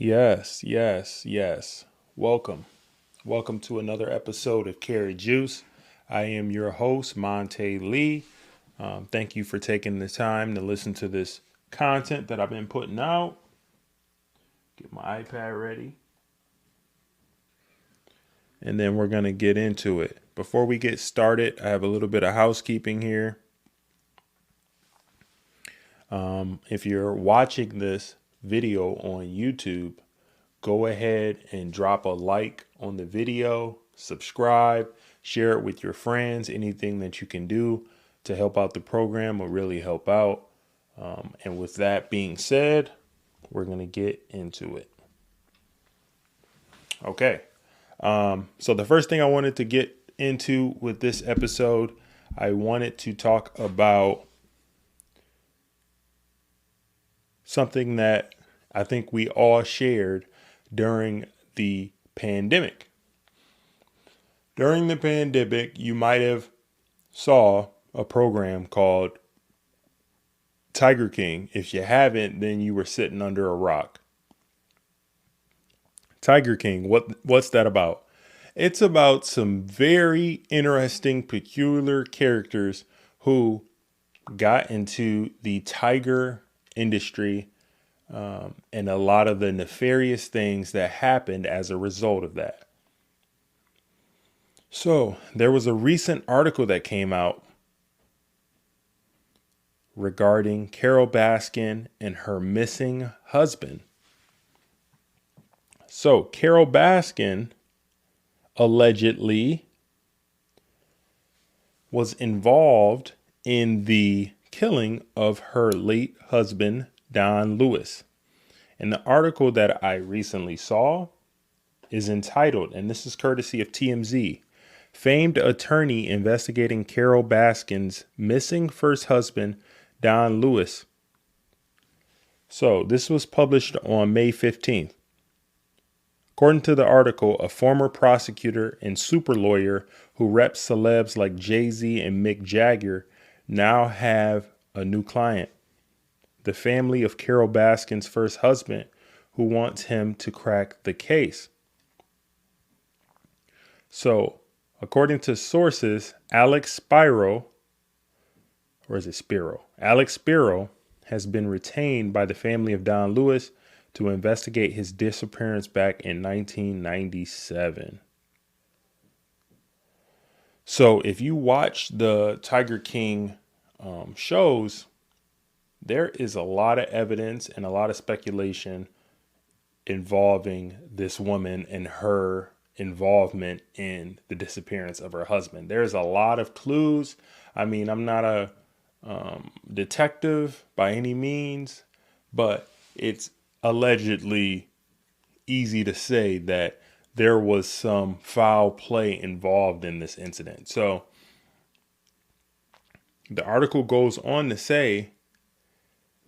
Yes, yes, yes. Welcome. Welcome to another episode of Karat Juice. I am your host, Monte Lee. Thank you for taking the time to listen to this content that I've been putting out. Get my iPad ready. And then we're going to get into it. Before we get started, I have a little bit of housekeeping here. If you're watching this video on YouTube, go ahead and drop a like on the video, subscribe, share it with your friends. Anything that you can do to help out the program will really help out. And with that being said, we're going to get into it. Okay. So the first thing I wanted to get into with this episode, I wanted to talk about something that I think we all shared during the pandemic. During the pandemic, you might have saw a program called Tiger King. If you haven't, then you were sitting under a rock. Tiger King, what's that about? It's about some very interesting, peculiar characters who got into the tiger industry and a lot of the nefarious things that happened as a result of that. So there was a recent article that came out regarding Carole Baskin and her missing husband. So Carole Baskin allegedly was involved in the killing of her late husband, Don Lewis. And the article that I recently saw is entitled, and this is courtesy of TMZ, Famed Attorney Investigating Carole Baskin's Missing First Husband, Don Lewis. So this was published on May 15th. According to the article, a former prosecutor and super lawyer who reps celebs like Jay-Z and Mick Jagger now have a new client. The family of Carole Baskin's first husband, who wants him to crack the case. So, according to sources, Alex Spiro has been retained by the family of Don Lewis to investigate his disappearance back in 1997. So if you watch the Tiger King shows, there is a lot of evidence and a lot of speculation involving this woman and her involvement in the disappearance of her husband. There's a lot of clues. I mean, I'm not a detective by any means, but it's allegedly easy to say that there was some foul play involved in this incident. So the article goes on to say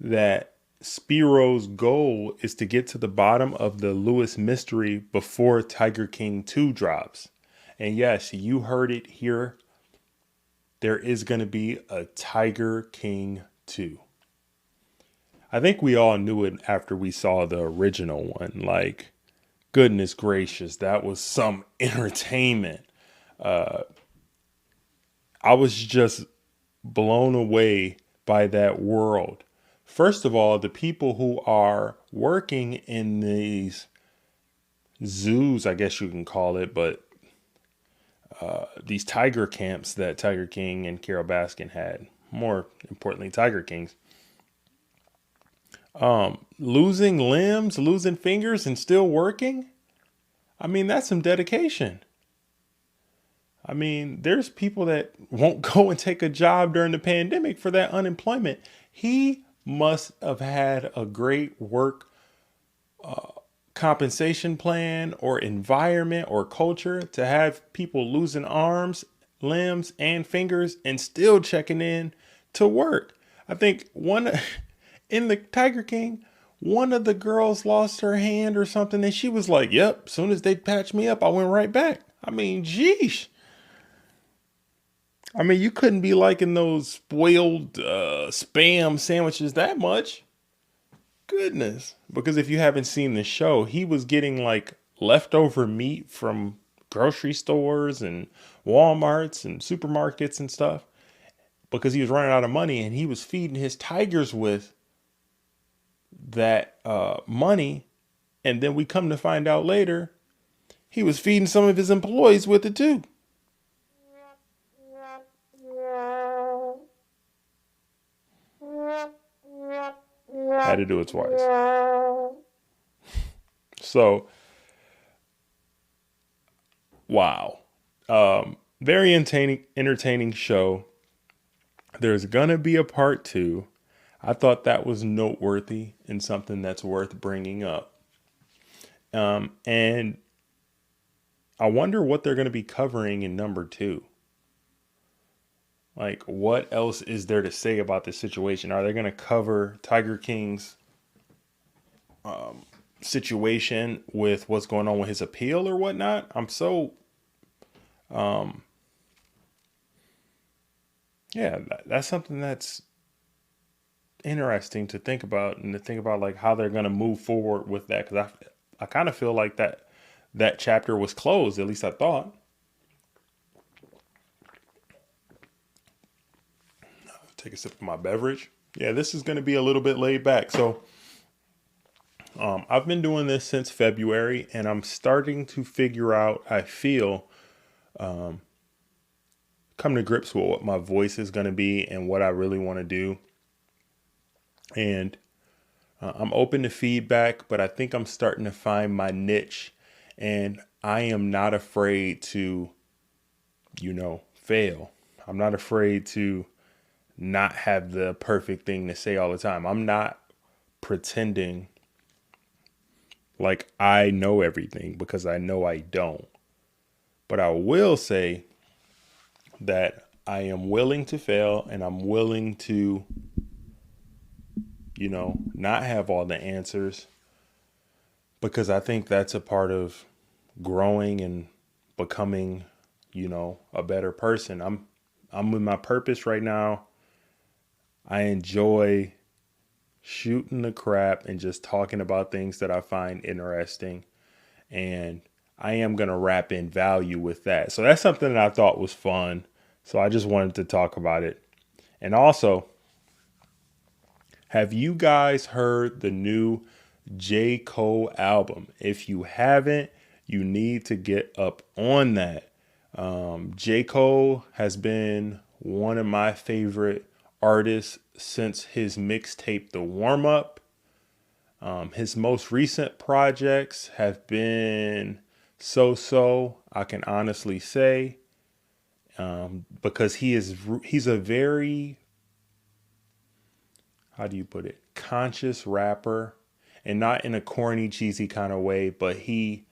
that Spiro's goal is to get to the bottom of the Lewis mystery before Tiger King 2 drops. And yes, you heard it here. There is going to be a Tiger King 2. I think we all knew it after we saw the original one. Like, goodness gracious, that was some entertainment. I was just blown away by that world. First of all, the people who are working in these zoos, I guess you can call it, but these tiger camps that Tiger King and Carole Baskin had, more importantly, Tiger Kings, losing limbs, losing fingers, and still working. I mean, that's some dedication. I mean, there's people that won't go and take a job during the pandemic for that unemployment. He must have had a great work compensation plan or environment or culture to have people losing arms, limbs, and fingers and still checking in to work. I think in the Tiger King, one of the girls lost her hand or something, and she was like, yep, as soon as they patched me up, I went right back. I mean, geesh. I mean, you couldn't be liking those spoiled spam sandwiches that much. goodness. Because if you haven't seen the show, he was getting like leftover meat from grocery stores and Walmarts and supermarkets and stuff because he was running out of money, and he was feeding his tigers with that money. And then we come to find out later he was feeding some of his employees with it too. Had to do it twice. So, wow. Very entertaining show. There's gonna be a part 2. I thought that was noteworthy and something that's worth bringing up. And I wonder what they're going to be covering in number 2. Like, what else is there to say about this situation? Are they going to cover Tiger King's situation with what's going on with his appeal or whatnot? I'm so, yeah, that's something that's interesting to think about, and to think about like how they're going to move forward with that. Because I kind of feel like that chapter was closed. At least I thought. Take a sip of my beverage. Yeah, this is going to be a little bit laid back. So I've been doing this since February, and I'm starting to figure out, I feel, come to grips with what my voice is going to be and what I really want to do. And I'm open to feedback, but I think I'm starting to find my niche, and I am not afraid to, fail. I'm not afraid to not have the perfect thing to say all the time. I'm not pretending like I know everything, because I know I don't. But I will say that I am willing to fail, and I'm willing to, not have all the answers, because I think that's a part of growing and becoming, a better person. I'm with my purpose right now. I enjoy shooting the crap and just talking about things that I find interesting. And I am going to wrap in value with that. So that's something that I thought was fun. So I just wanted to talk about it. And also, have you guys heard the new JCole album? If you haven't, you need to get up on that. JCole has been one of my favorite artists since his mixtape, The Warm Up. His most recent projects have been so, I can honestly say, because he's a very, how do you put it, conscious rapper, and not in a corny, cheesy kind of way, but he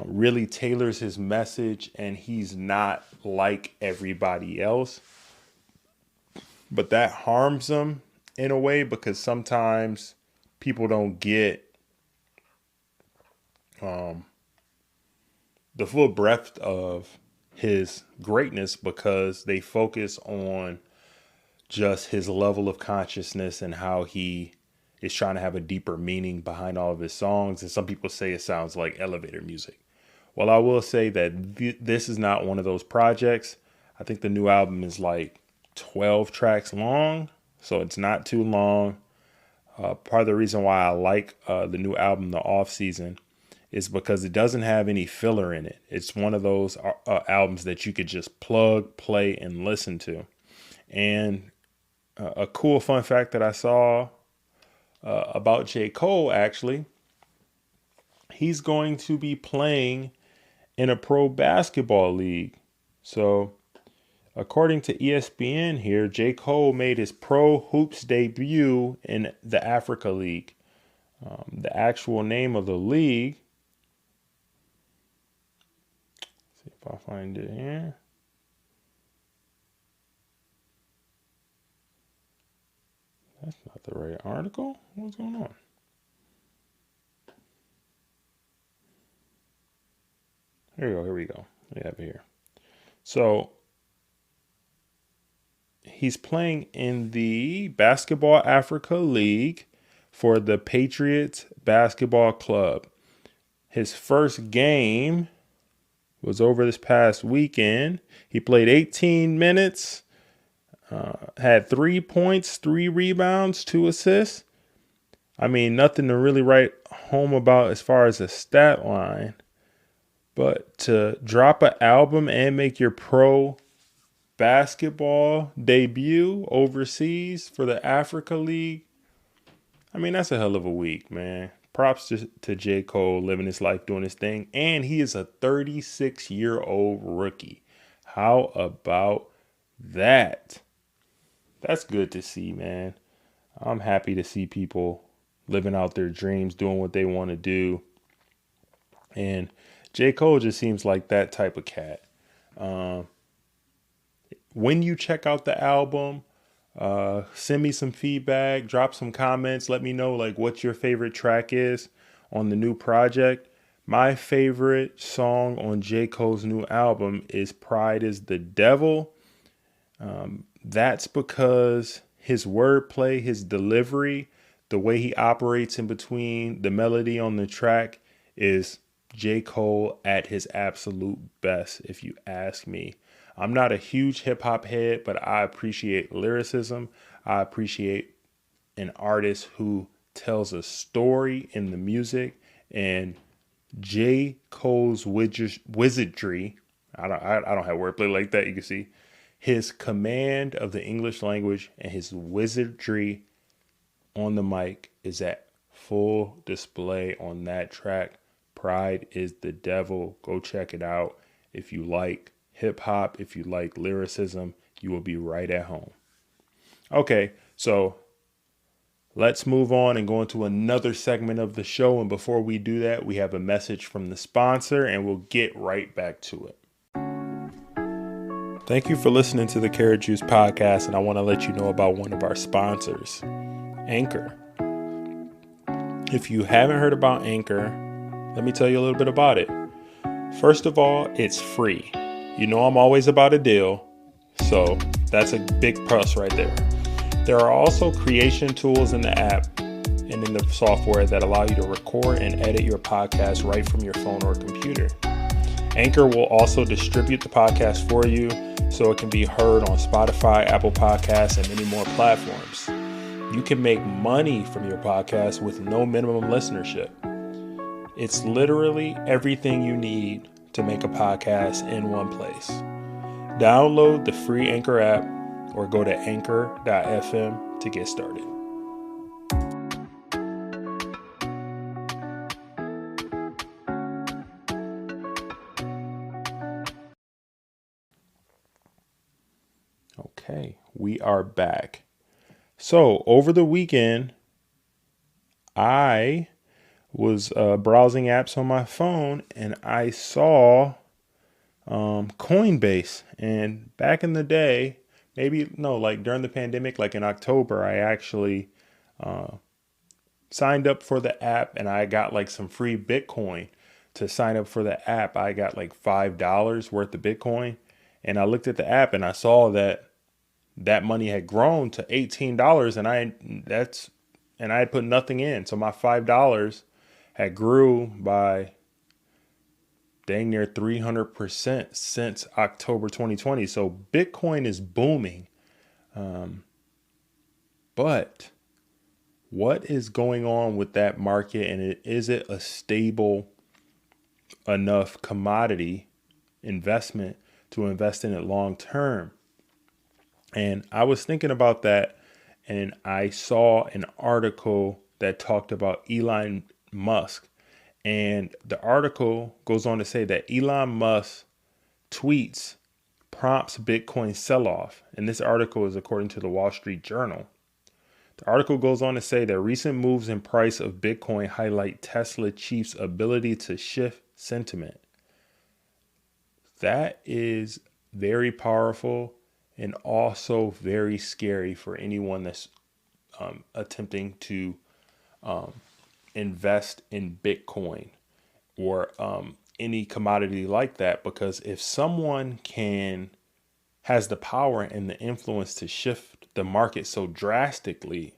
really tailors his message, and he's not like everybody else. But that harms him in a way, because sometimes people don't get the full breadth of his greatness, because they focus on just his level of consciousness and how he is trying to have a deeper meaning behind all of his songs. And some people say it sounds like elevator music. Well, I will say that this is not one of those projects. I think the new album is like 12 tracks long, so it's not too long. Part of the reason why I like the new album, The Off Season, is because it doesn't have any filler in it. It's one of those albums that you could just plug, play, and listen to. And a cool fun fact that I saw about JCole, actually, he's going to be playing in a pro basketball league. So according to ESPN here, JCole made his pro hoops debut in the Africa League. The actual name of the league, let's see if I find it here. That's not the right article. What's going on? Here we go. We have it here. So he's playing in the Basketball Africa League for the Patriots basketball club. His first game was over this past weekend. He played 18 minutes, had 3 points, 3 rebounds, 2 assists. I mean, nothing to really write home about as far as a stat line. But to drop an album and make your pro basketball debut overseas for the Africa League, I mean, that's a hell of a week, man. Props to JCole living his life, doing his thing. And he is a 36-year-old rookie. How about that? That's good to see, man. I'm happy to see people living out their dreams, doing what they want to do. And JCole just seems like that type of cat. When you check out the album, send me some feedback, drop some comments, let me know like what your favorite track is on the new project. My favorite song on J. Cole's new album is Pride is the Devil. That's because his wordplay, his delivery, the way he operates in between the melody on the track is J. Cole at his absolute best, if you ask me. I'm not a huge hip hop head, but I appreciate lyricism. I appreciate an artist who tells a story in the music, and J. Cole's wizardry. I don't have wordplay like that. You can see his command of the English language and his wizardry on the mic is at full display on that track. Pride is the Devil. Go check it out. If you like hip hop, if you like lyricism, you will be right at home. Okay, so let's move on and go into another segment of the show. And before we do that, we have a message from the sponsor and we'll get right back to it. Thank you for listening to the Karat Juice Podcast. And I want to let you know about one of our sponsors, Anchor. If you haven't heard about Anchor, let me tell you a little bit about it. First of all, it's free. You know I'm always about a deal, so that's a big plus right there. There are also creation tools in the app and in the software that allow you to record and edit your podcast right from your phone or computer. Anchor will also distribute the podcast for you so it can be heard on Spotify, Apple Podcasts, and many more platforms. You can make money from your podcast with no minimum listenership. It's literally everything you need to make a podcast in one place. Download the free Anchor app or go to anchor.fm to get started. Okay, we are back. So over the weekend, I was browsing apps on my phone and I saw Coinbase. And back in the day, like during the pandemic, like in October, I actually signed up for the app and I got like some free Bitcoin to sign up for the app. I got like $5 worth of Bitcoin. And I looked at the app and I saw that money had grown to $18 and I had put nothing in. So my $5 had grew by dang near 300% since October 2020. So Bitcoin is booming. But what is going on with that market? And is it a stable enough commodity investment to invest in it long term? And I was thinking about that, and I saw an article that talked about Elon Musk. And the article goes on to say that Elon Musk tweets prompts Bitcoin sell-off. And this article is according to the Wall Street Journal. The article goes on to say that recent moves in price of Bitcoin highlight Tesla chief's ability to shift sentiment. That is very powerful and also very scary for anyone that's attempting to invest in Bitcoin or any commodity like that, because if someone has the power and the influence to shift the market so drastically,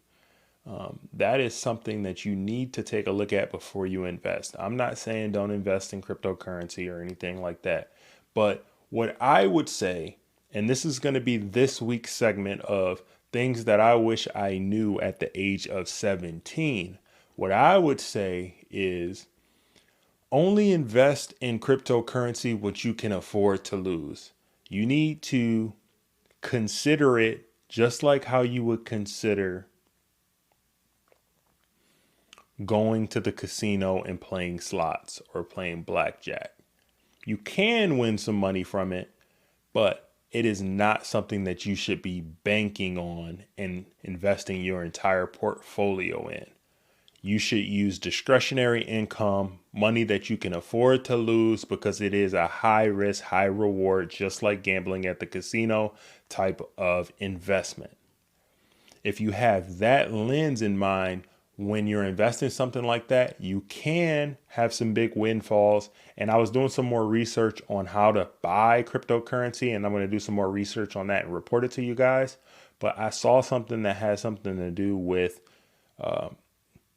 That is something that you need to take a look at before you invest. I'm not saying don't invest in cryptocurrency or anything like that. But what I would say, and this is going to be this week's segment of things that I wish I knew at the age of 17. What I would say is only invest in cryptocurrency what you can afford to lose. You need to consider it just like how you would consider going to the casino and playing slots or playing blackjack. You can win some money from it, but it is not something that you should be banking on and investing your entire portfolio in. You should use discretionary income, money that you can afford to lose, because it is a high risk, high reward, just like gambling at the casino type of investment. If you have that lens in mind, when you're investing something like that, you can have some big windfalls. And I was doing some more research on how to buy cryptocurrency, and I'm going to do some more research on that and report it to you guys. But I saw something that has something to do with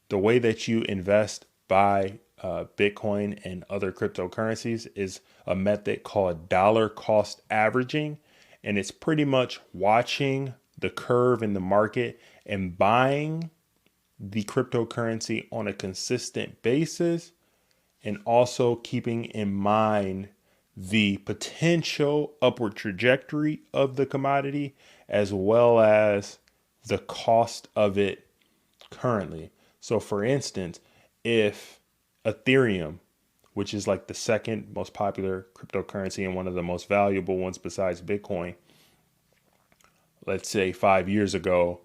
the way that you invest, buy Bitcoin and other cryptocurrencies is a method called dollar cost averaging. And it's pretty much watching the curve in the market and buying the cryptocurrency on a consistent basis, and also keeping in mind the potential upward trajectory of the commodity as well as the cost of it currently. So for instance, if Ethereum, which is like the second most popular cryptocurrency and one of the most valuable ones besides Bitcoin, let's say 5 years ago,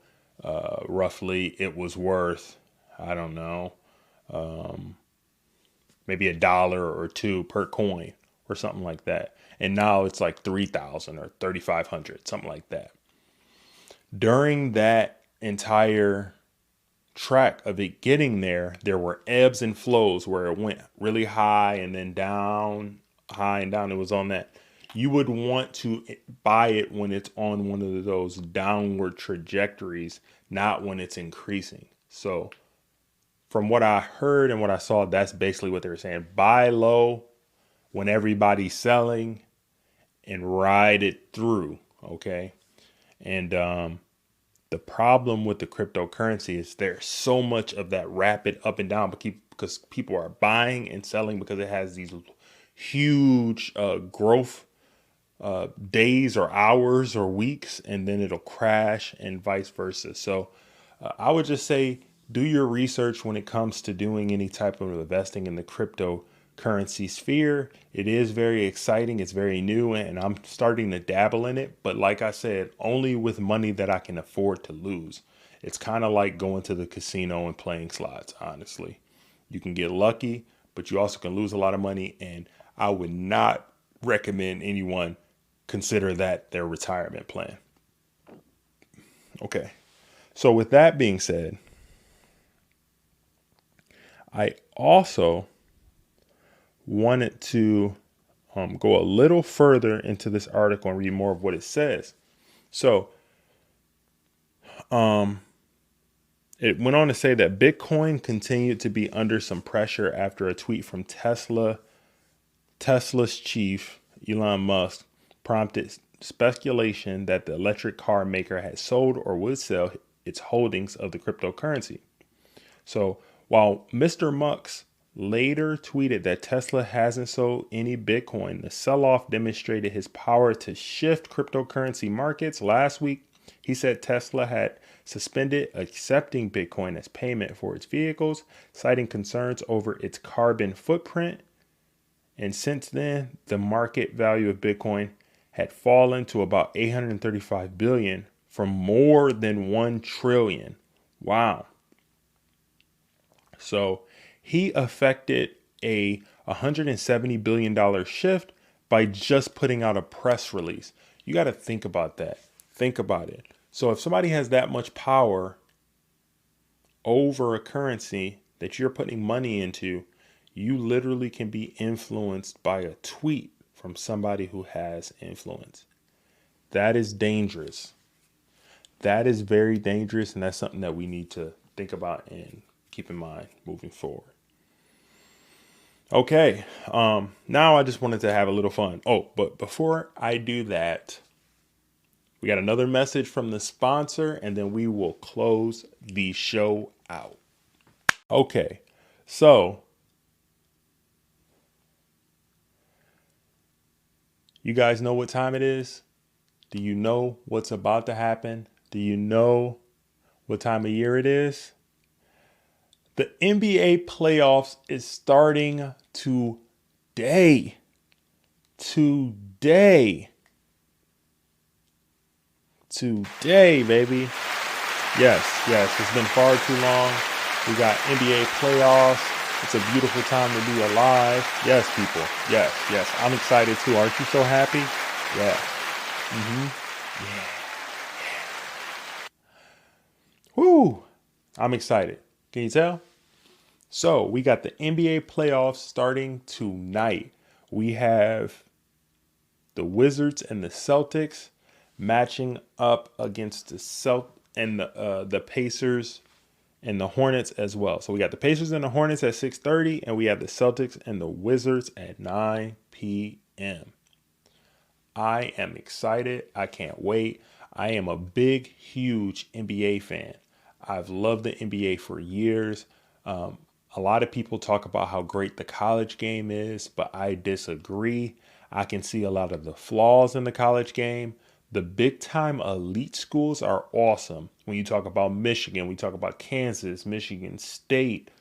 roughly it was worth, I don't know, maybe $1 or $2 per coin or something like that. And now it's like 3,000 or 3,500, something like that. During that entire track of it getting there, there were ebbs and flows where it went really high and then down, high and down. It was on that. You would want to buy it when it's on one of those downward trajectories, not when it's increasing. So from what I heard and what I saw, that's basically what they were saying. Buy low when everybody's selling and ride it through. Okay. And the problem with the cryptocurrency is there's so much of that rapid up and down because people are buying and selling because it has these huge growth days or hours or weeks, and then it'll crash and vice versa. So I would just say do your research when it comes to doing any type of investing in the cryptocurrency sphere. It is very exciting. It's very new, and I'm starting to dabble in it. But like I said, only with money that I can afford to lose. It's kind of like going to the casino and playing slots, honestly. You can get lucky, but you also can lose a lot of money. And I would not recommend anyone consider that their retirement plan. Okay. So with that being said, I also wanted to go a little further into this article and read more of what it says. So it went on to say that Bitcoin continued to be under some pressure after a tweet from Tesla's chief, Elon Musk, prompted speculation that the electric car maker had sold or would sell its holdings of the cryptocurrency. So while Mr. Musk later tweeted that Tesla hasn't sold any Bitcoin, the sell-off demonstrated his power to shift cryptocurrency markets. Last week, he said Tesla had suspended accepting Bitcoin as payment for its vehicles, citing concerns over its carbon footprint. And since then, the market value of Bitcoin had fallen to about 835 billion from more than 1 trillion. Wow. So he affected a $170 billion shift by just putting out a press release. You got to think about that. Think about it. So if somebody has that much power over a currency that you're putting money into, you literally can be influenced by a tweet from somebody who has influence. That is dangerous. That is very dangerous, and that's something that we need to think about and keep in mind moving forward. Okay, now I just wanted to have a little fun. Oh, but before I do that, we got another message from the sponsor, and then we will close the show out. Okay, so you guys know what time it is? Do you know what's about to happen? Do you know what time of year it is? The NBA playoffs is starting today. Today, baby. Yes. It's been far too long. We got NBA playoffs. It's a beautiful time to be alive. Yes, people. Yes. I'm excited too. Aren't you so happy? Yeah. Yeah. Woo. I'm excited. Can you tell? So we got the NBA playoffs starting tonight. We have the Wizards and the Celtics matching up against the Pacers and the Hornets as well. So we got the Pacers and the Hornets at 6:30, and we have the Celtics and the Wizards at 9 p.m. I am excited. I can't wait. I am a big, huge NBA fan. I've loved the NBA for years. A lot of people talk about how great the college game is, but I disagree. I can see a lot of the flaws in the college game. The big time elite schools are awesome. When you talk about Michigan, we talk about Kansas, Michigan State,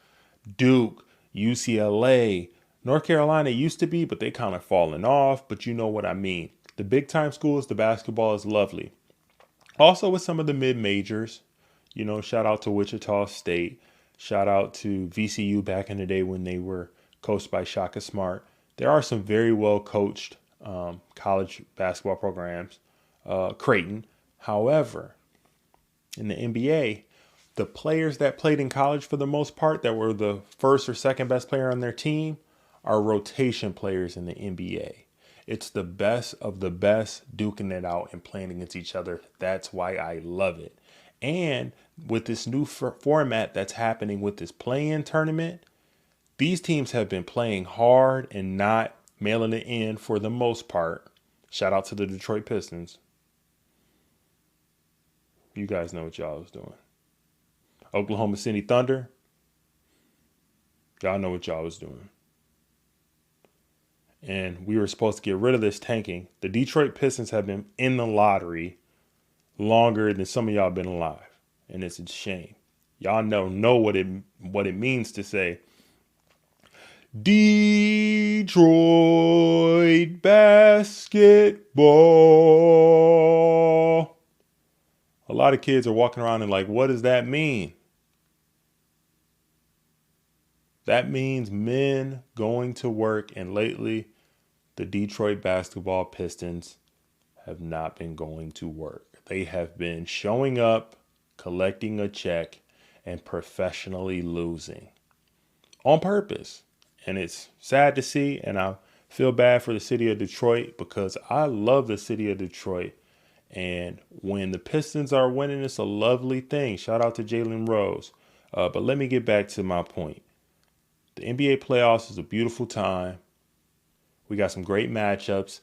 Duke, UCLA, North Carolina used to be, but they kind of fallen off. But you know what I mean. The big time schools, the basketball is lovely. Also with some of the mid majors, shout out to Wichita State. Shout out to VCU back in the day when they were coached by Shaka Smart. There are some very well coached college basketball programs. Creighton. However, in the NBA, the players that played in college for the most part that were the first or second best player on their team are rotation players in the NBA. It's the best of the best duking it out and playing against each other. That's why I love it. And with this new format that's happening with this play-in tournament, these teams have been playing hard and not mailing it in for the most part. Shout out to the Detroit Pistons. You guys know what y'all was doing. Oklahoma City Thunder. Y'all know what y'all was doing. And we were supposed to get rid of this tanking. The Detroit Pistons have been in the lottery longer than some of y'all been alive. And it's a shame. Y'all know what it means to say Detroit basketball. A lot of kids are walking around and like, what does that mean? That means men going to work. And lately, the Detroit basketball Pistons have not been going to work. They have been showing up, collecting a check, and professionally losing on purpose. And it's sad to see. And I feel bad for the city of Detroit because I love the city of Detroit. And when the Pistons are winning, it's a lovely thing. Shout out to Jalen Rose. But let me get back to my point. The NBA playoffs is a beautiful time. We got some great matchups.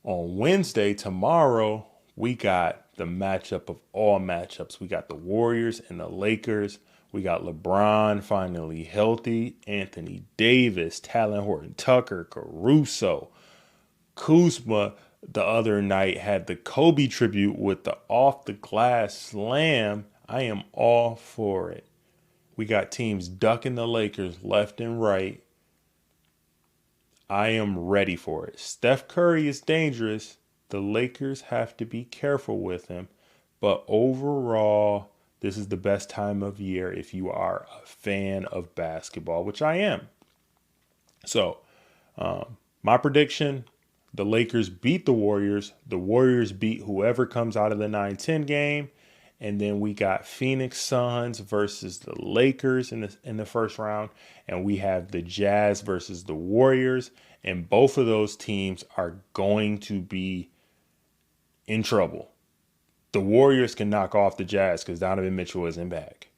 On Wednesday, tomorrow, we got the matchup of all matchups. We got the Warriors and the Lakers. We got LeBron finally healthy. Anthony Davis, Talon Horton-Tucker, Caruso, Kuzma. The other night had the Kobe tribute with the off the glass slam. I am all for it. We got teams ducking the Lakers left and right. I am ready for it. Steph Curry is dangerous. The Lakers have to be careful with him. But overall, this is the best time of year if you are a fan of basketball, which I am. So, my prediction, the Lakers beat the Warriors. The Warriors beat whoever comes out of the 9-10 game. And then we got Phoenix Suns versus the Lakers in the first round. And we have the Jazz versus the Warriors. And both of those teams are going to be in trouble. The Warriors can knock off the Jazz because Donovan Mitchell isn't back.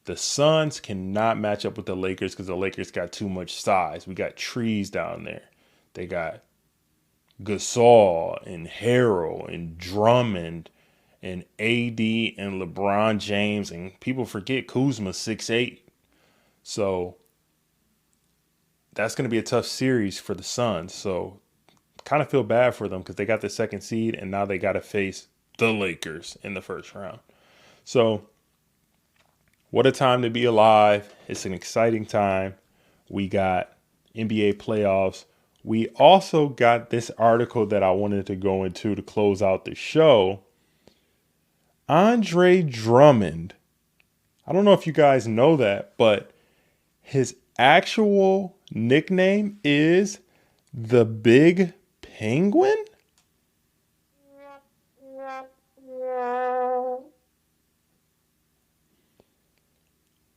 The Suns cannot match up with the Lakers because the Lakers got too much size. We got trees down there. They got Gasol and Harrell and Drummond and AD and LeBron James. And people forget Kuzma 6'8". So that's going to be a tough series for the Suns. So kind of feel bad for them because they got the second seed and now they got to face the Lakers in the first round. So what a time to be alive. It's an exciting time. We got NBA playoffs. We also got this article that I wanted to go into to close out the show. Andre Drummond. I don't know if you guys know that, but his actual nickname is the Big Penguin?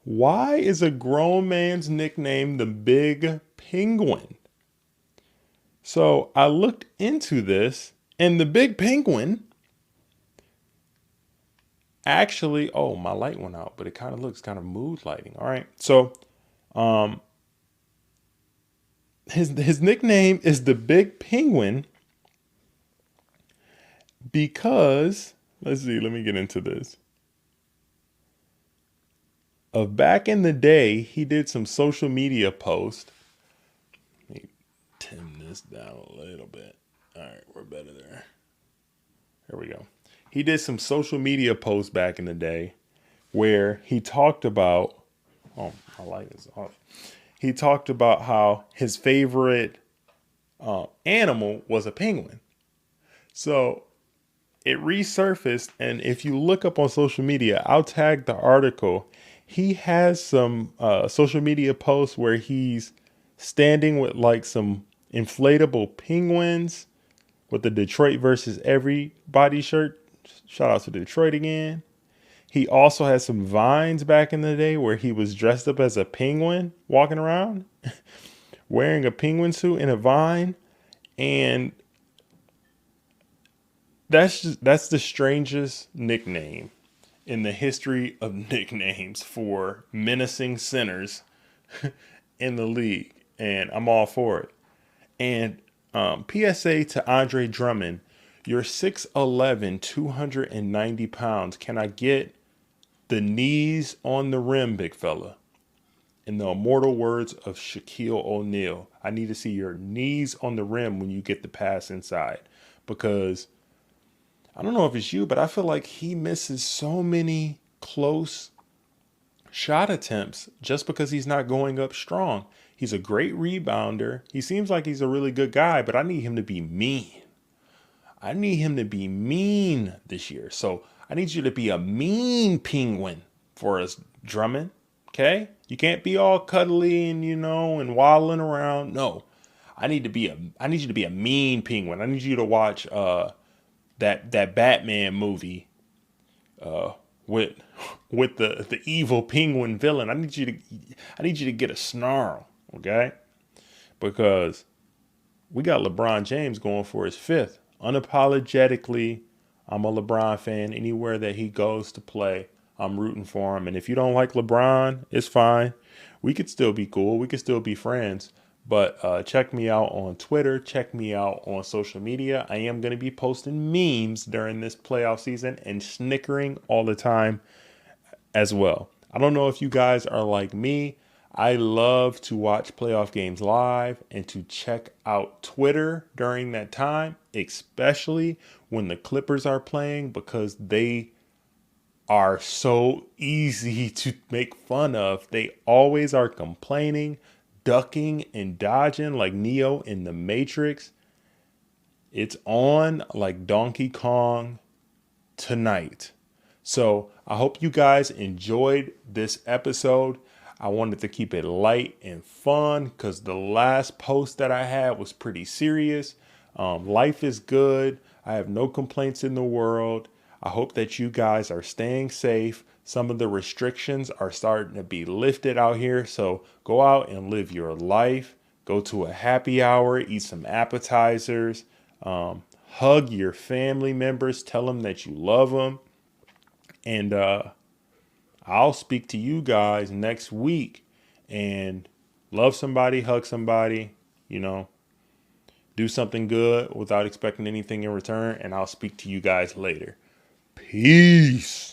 Why is a grown man's nickname the Big Penguin? So I looked into this, and the Big Penguin actually, oh, my light went out, but it kind of looks kind of mood lighting. All right. So his nickname is the Big Penguin because, let's see, let me get into this. Back in the day, he did some social media posts. Let me trim this down a little bit. All right, we're better there. There we go. He did some social media posts back in the day where he talked about, oh, my light is off. He talked about how his favorite animal was a penguin. So it resurfaced, and if you look up on social media, I'll tag the article. He has some social media posts where he's standing with like some inflatable penguins with the Detroit versus everybody shirt. Shout out to Detroit again. He also has some vines back in the day where he was dressed up as a penguin walking around wearing a penguin suit and a vine. And that's the strangest nickname in the history of nicknames for menacing sinners in the league. And I'm all for it. And PSA to Andre Drummond, you're 6'11", 290 pounds. Can I get the knees on the rim, big fella? In the immortal words of Shaquille O'Neal, I need to see your knees on the rim when you get the pass inside. Because I don't know if it's you, but I feel like he misses so many close shot attempts just because he's not going up strong. He's a great rebounder. He seems like he's a really good guy, but I need him to be mean. I need him to be mean this year. So I need you to be a mean penguin for us, Drummond. Okay? You can't be all cuddly and, and waddling around. No. I need you to be a mean penguin. I need you to watch that Batman movie with the evil penguin villain. I need you to get a snarl, okay? Because we got LeBron James going for his fifth. Unapologetically, I'm a LeBron fan. Anywhere that he goes to play, I'm rooting for him. And if you don't like LeBron, it's fine. We could still be cool. We could still be friends. But check me out on Twitter. Check me out on social media. I am going to be posting memes during this playoff season and snickering all the time as well. I don't know if you guys are like me. I love to watch playoff games live and to check out Twitter during that time, especially when the Clippers are playing, because they are so easy to make fun of. They always are complaining, ducking and dodging like Neo in the Matrix. It's on like Donkey Kong tonight. So I hope you guys enjoyed this episode. I wanted to keep it light and fun because the last post that I had was pretty serious. Life is good. I have no complaints in the world. I hope that you guys are staying safe. Some of the restrictions are starting to be lifted out here. So go out and live your life. Go to a happy hour, eat some appetizers, hug your family members, tell them that you love them. And I I'll speak to you guys next week, and love somebody, hug somebody, do something good without expecting anything in return. And I'll speak to you guys later. Peace.